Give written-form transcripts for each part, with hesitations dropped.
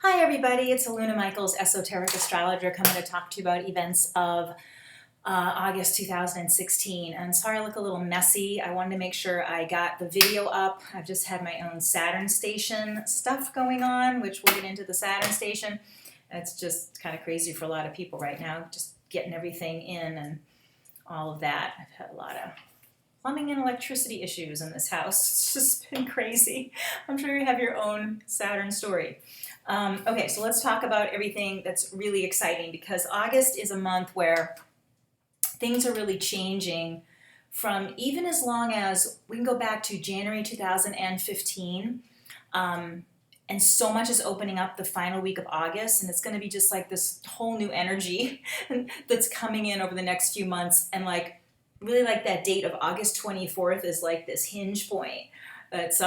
Hi everybody, it's Aluna Michaels, Esoteric Astrologer, coming to talk to you about events of August 2016. And sorry I look a little messy. I wanted to make sure I got the video up. I've just had my own Saturn station stuff going on, which we'll get into the Saturn station. It's just kind of crazy for a lot of people right now, just getting everything in and all of that. I've had a lot of plumbing and electricity issues in this house. It's just been crazy. I'm sure you have your own Saturn story. Okay, so let's talk about everything that's really exciting, because August is a month where things are really changing from even as long as we can go back to January 2015. And so much is opening up the final week of August, and it's going to be just like this whole new energy that's coming in over the next few months. And like really like that date of August 24th is like this hinge point that's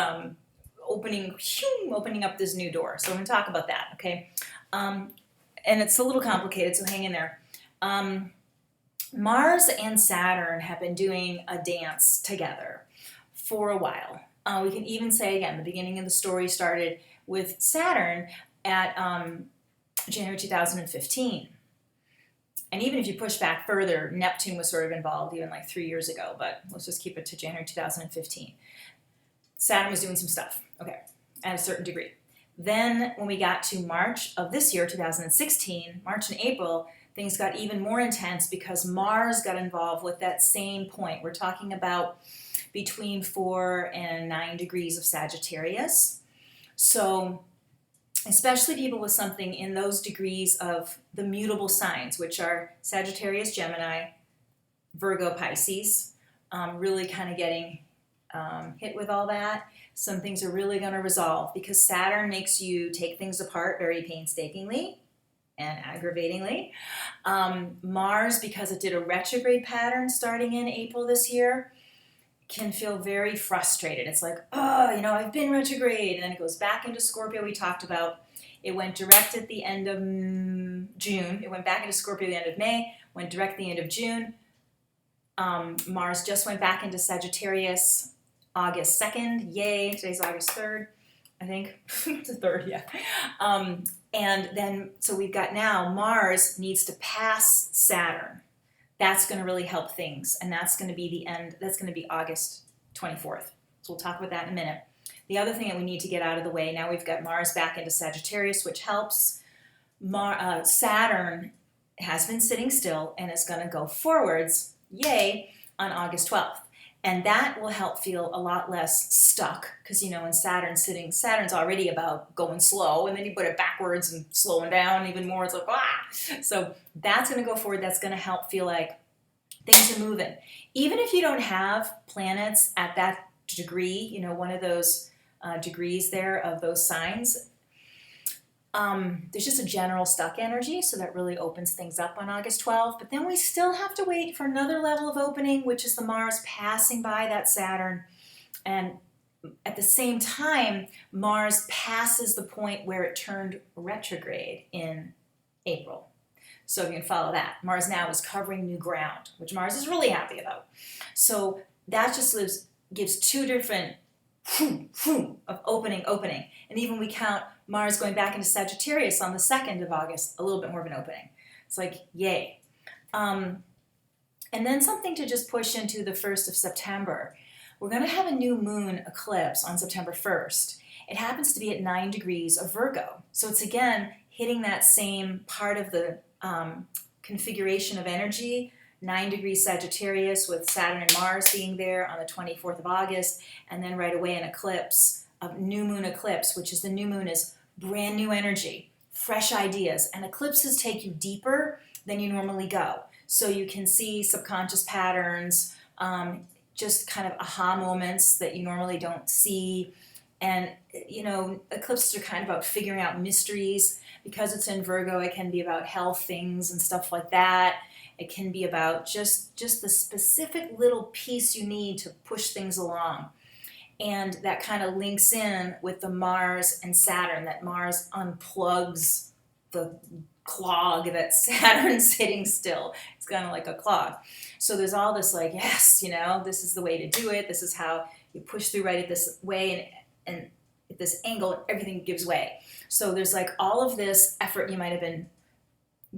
opening up this new door. So we're going to talk about that, okay? And it's a little complicated, so hang in there. Mars and Saturn have been doing a dance together for a while. We can even say, again, the beginning of the story started with Saturn at January 2015. And even if you push back further, Neptune was sort of involved even like 3 years ago, but let's just keep it to January 2015. Saturn was doing some stuff, okay, at a certain degree. Then when we got to March of this year, 2016, March and April, things got even more intense because Mars got involved with that same point. We're talking about between 4 and 9 degrees of Sagittarius. So especially people with something in those degrees of the mutable signs, which are Sagittarius, Gemini, Virgo, Pisces, really kind of getting hit with all that. Some things are really going to resolve because Saturn makes you take things apart very painstakingly and aggravatingly. Mars, because it did a retrograde pattern starting in April this year, can feel very frustrated. It's like, oh, I've been retrograde, and then it goes back into Scorpio. We talked about it went direct at the end of June. It went back into Scorpio at the end of May, went direct at the end of June. Mars just went back into Sagittarius August 2nd. Yay. Today's August 3rd, I think. It's the 3rd, yeah. And then, so we've got now Mars needs to pass Saturn. That's going to really help things. And that's going to be the end. That's going to be August 24th. So we'll talk about that in a minute. The other thing that we need to get out of the way, now we've got Mars back into Sagittarius, which helps. Saturn has been sitting still and is going to go forwards, yay, on August 12th. And that will help feel a lot less stuck, because when Saturn's sitting, Saturn's already about going slow, and then you put it backwards and slowing down even more. It's like, So that's going to go forward. That's going to help feel like things are moving. Even if you don't have planets at that degree, one of those degrees there of those signs, there's just a general stuck energy, so that really opens things up on August 12th. But then we still have to wait for another level of opening, which is the Mars passing by that Saturn. And at the same time, Mars passes the point where it turned retrograde in April. So you can follow that. Mars now is covering new ground, which Mars is really happy about. So that just gives two different of opening. And even we count Mars going back into Sagittarius on the 2nd of August, a little bit more of an opening. It's like, yay. And then something to just push into the 1st of September. We're going to have a new moon eclipse on September 1st. It happens to be at 9 degrees of Virgo. So it's again hitting that same part of the configuration of energy, 9 degrees Sagittarius with Saturn and Mars being there on the 24th of August, and then right away an eclipse, a new moon eclipse, which is the new moon is brand new energy, fresh ideas, and eclipses take you deeper than you normally go. So you can see subconscious patterns, just kind of aha moments that you normally don't see. And, eclipses are kind of about figuring out mysteries. Because it's in Virgo, it can be about health things and stuff like that. It can be about just the specific little piece you need to push things along. And that kind of links in with the Mars and Saturn, that Mars unplugs the clog that Saturn's sitting still. It's kind of like a clog. So there's all this like, yes, this is the way to do it. This is how you push through right at this way. And at this angle, everything gives way. So there's like all of this effort you might have been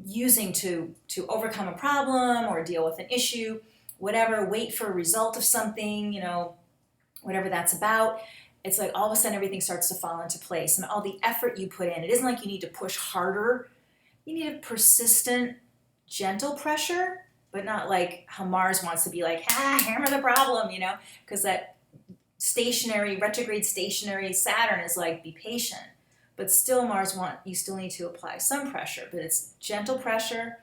using to overcome a problem or deal with an issue, whatever, wait for a result of something, you know, whatever that's about. It's like all of a sudden everything starts to fall into place, and all the effort you put in, it isn't like you need to push harder. You need a persistent, gentle pressure, but not like how Mars wants to be like, hammer the problem, you know, because that retrograde stationary Saturn is like, be patient. But still you still need to apply some pressure, but it's gentle pressure,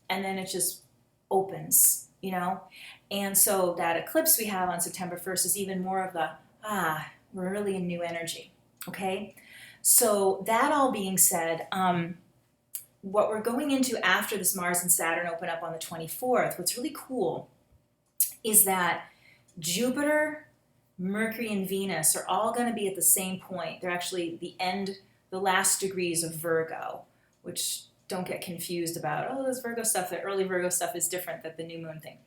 and then it just opens, you know? And so that eclipse we have on September 1st is even more of the, we're really in new energy, okay? So that all being said, what we're going into after this Mars and Saturn open up on the 24th, what's really cool is that Jupiter, Mercury, and Venus are all going to be at the same point. They're actually the last degrees of Virgo, which don't get confused about, this Virgo stuff, the early Virgo stuff is different than the new moon thing.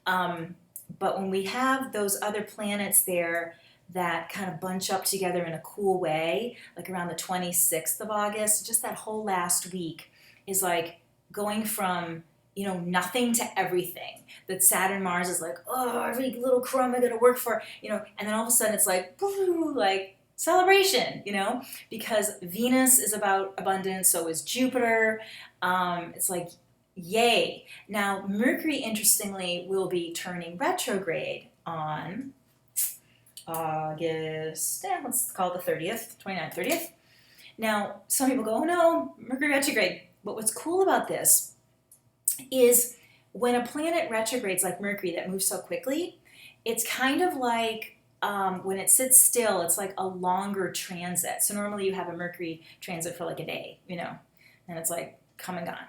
But when we have those other planets there that kind of bunch up together in a cool way, like around the 26th of August, just that whole last week is like going from, you know, nothing to everything. That Saturn, Mars is like, every little crumb I gotta work for, you know, and then all of a sudden it's like, woo, like celebration, you know, because Venus is about abundance, so is Jupiter. It's like, yay. Now, Mercury, interestingly, will be turning retrograde on August, let's call it the 30th, 29th, 30th. Now, some people go, oh no, Mercury retrograde. But what's cool about this is when a planet retrogrades like Mercury that moves so quickly, it's kind of like when it sits still, it's like a longer transit. So normally you have a Mercury transit for like a day, you know, and it's like come and gone.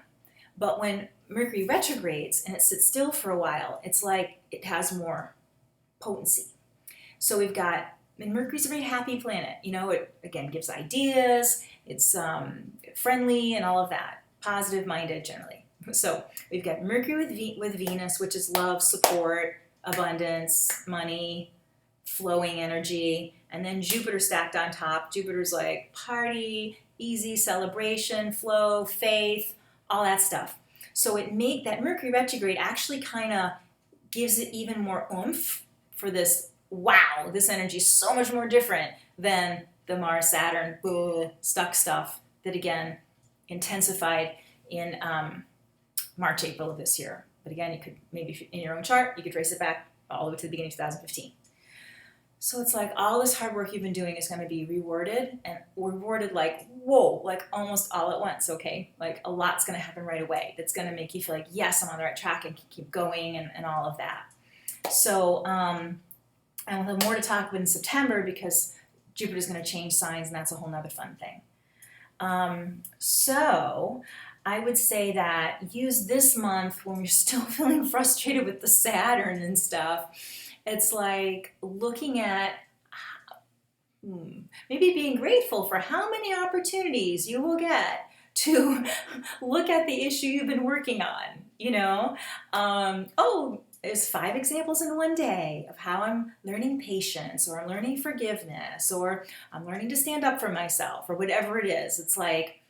But when Mercury retrogrades and it sits still for a while, it's like it has more potency. So we've got, and Mercury's a very happy planet, you know, it again gives ideas, it's friendly and all of that, positive-minded generally. So we've got Mercury with Venus, which is love, support, abundance, money, flowing energy, and then Jupiter stacked on top. Jupiter's like party, easy celebration, flow, faith, all that stuff. So that Mercury retrograde actually kind of gives it even more oomph for this, wow, this energy is so much more different than the Mars, Saturn, stuck stuff that again intensified in March, April of this year. But again, you could maybe in your own chart, you could trace it back all the way to the beginning of 2015. So it's like all this hard work you've been doing is going to be rewarded, and rewarded like, whoa, like almost all at once, okay? Like a lot's going to happen right away. That's going to make you feel like, yes, I'm on the right track and keep going and all of that. So, and we'll have more to talk about in September because Jupiter's going to change signs, and that's a whole nother fun thing. So I would say that use this month when you're still feeling frustrated with the Saturn and stuff. It's like looking at maybe being grateful for how many opportunities you will get to look at the issue you've been working on, you know? There's 5 examples in one day of how I'm learning patience, or I'm learning forgiveness, or I'm learning to stand up for myself, or whatever it is. It's like,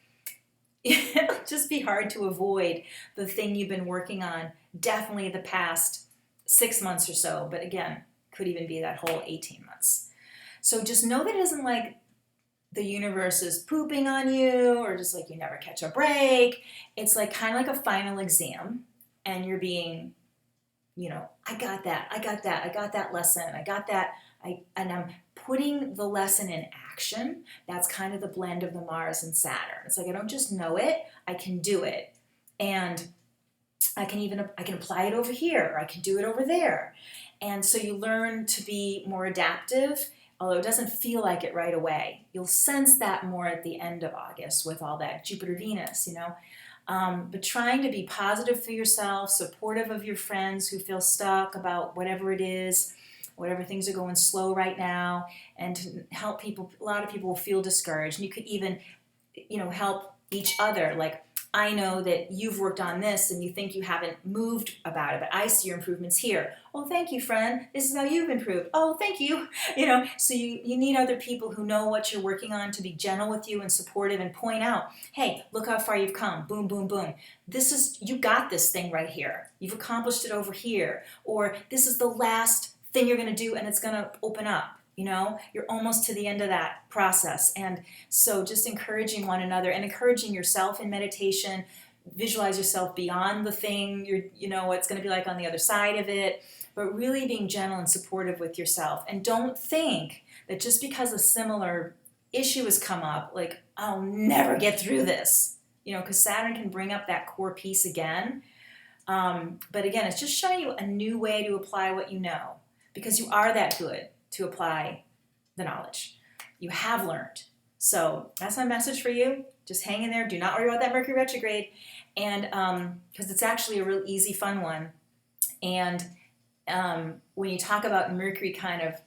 it'll just be hard to avoid the thing you've been working on, definitely the past 6 months or so, but again, could even be that whole 18 months. So just know that it isn't like the universe is pooping on you, or just like you never catch a break. It's like kind of like a final exam, and you're being, you know, I got that lesson, and I'm putting the lesson in action. That's kind of the blend of the Mars and Saturn. It's like I don't just know it, I can do it. And I can apply it over here, or I can do it over there. And so you learn to be more adaptive, although it doesn't feel like it right away. You'll sense that more at the end of August with all that Jupiter-Venus, you know. But trying to be positive for yourself, supportive of your friends who feel stuck about whatever it is, whatever things are going slow right now, and to help people. A lot of people will feel discouraged. And you could even, you know, help each other. Like, I know that you've worked on this and you think you haven't moved about it, but I see your improvements here. Oh, thank you, friend. This is how you've improved. Oh, thank you. So you need other people who know what you're working on to be gentle with you and supportive and point out, hey, look how far you've come. Boom, boom, boom. You got this thing right here. You've accomplished it over here. Or this is the last thing you're going to do and it's going to open up. You're almost to the end of that process. And so just encouraging one another and encouraging yourself in meditation. Visualize yourself beyond the thing what's going to be like on the other side of it, but really being gentle and supportive with yourself. And don't think that just because a similar issue has come up, like, I'll never get through this, because Saturn can bring up that core piece again. But again, it's just showing you a new way to apply what you know, because you are that good to apply the knowledge. You have learned. So that's my message for you. Just hang in there. Do not worry about that Mercury retrograde. And because it's actually a real easy, fun one. And when you talk about Mercury kind of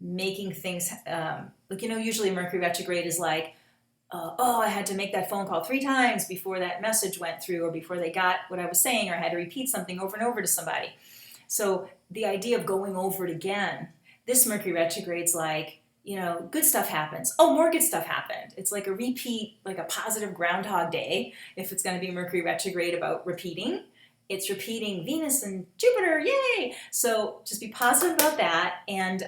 making things, usually Mercury retrograde is like, I had to make that phone call 3 times before that message went through, or before they got what I was saying, or I had to repeat something over and over to somebody. So the idea of going over it again, this Mercury retrograde's like, good stuff happens. Oh, more good stuff happened. It's like a repeat, like a positive Groundhog Day. If it's going to be Mercury retrograde about repeating, it's repeating Venus and Jupiter. Yay! So just be positive about that, and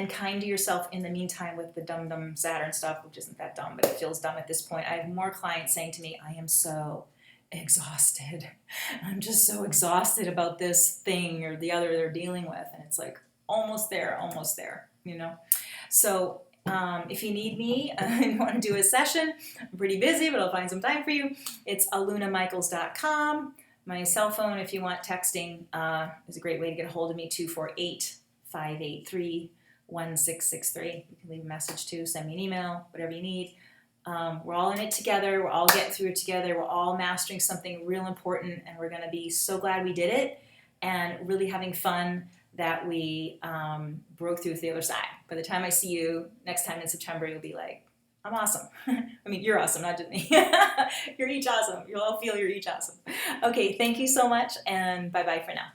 kind to yourself in the meantime with the dumb Saturn stuff, which isn't that dumb, but it feels dumb at this point. I have more clients saying to me, I am so exhausted. I'm just so exhausted about this thing or the other they're dealing with. And it's like, almost there. So if you need me and want to do a session, I'm pretty busy, but I'll find some time for you. It's alunamichaels.com. My cell phone, if you want texting, is a great way to get a hold of me, 248-583-1663. You can leave a message too, send me an email, whatever you need. We're all in it together. We're all getting through it together. We're all mastering something real important, and we're going to be so glad we did it and really having fun that we broke through to the other side. By the time I see you next time in September, you'll be like, I'm awesome. I mean, you're awesome, not just me. You're each awesome. You'll all feel you're each awesome. Okay, thank you so much, and bye-bye for now.